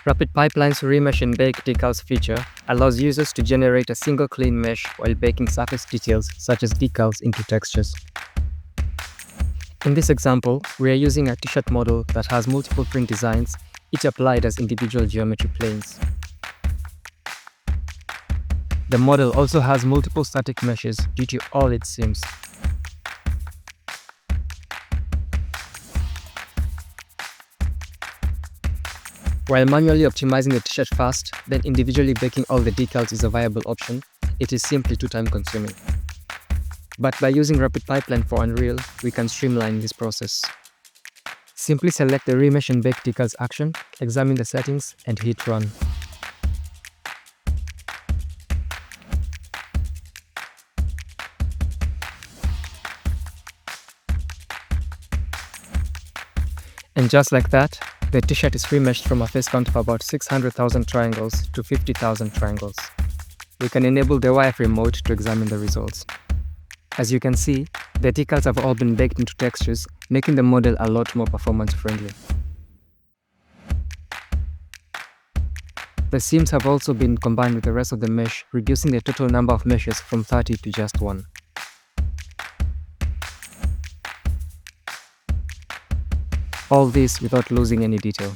RapidPipeline's Remesh and Bake Decals feature allows users to generate a single clean mesh while baking surface details such as decals into textures. In this example, we are using a t-shirt model that has multiple print designs, each applied as individual geometry planes. The model also has multiple static meshes due to all its seams. While manually optimizing the t-shirt fast, then individually baking all the decals is a viable option, it is simply too time-consuming. But by using RapidPipeline for Unreal, we can streamline this process. Simply select the Remesh and Bake Decals action, examine the settings, and hit Run. And just like that, the t-shirt is remeshed from a face count of about 600,000 triangles to 50,000 triangles. We can enable the wireframe mode to examine the results. As you can see, the decals have all been baked into textures, making the model a lot more performance-friendly. The seams have also been combined with the rest of the mesh, reducing the total number of meshes from 30 to just 1. All this without losing any detail.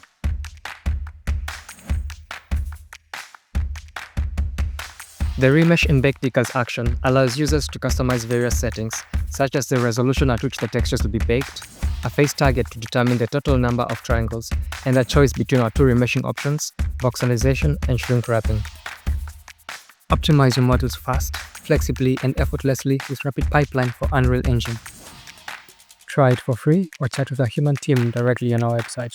The Remesh and Bake Decals action allows users to customize various settings, such as the resolution at which the textures will be baked, a face target to determine the total number of triangles, and a choice between our two remeshing options, Voxelization and Shrink Wrapping. Optimize your models fast, flexibly, and effortlessly with RapidPipeline for Unreal Engine. Try it for free or chat with our human team directly on our website.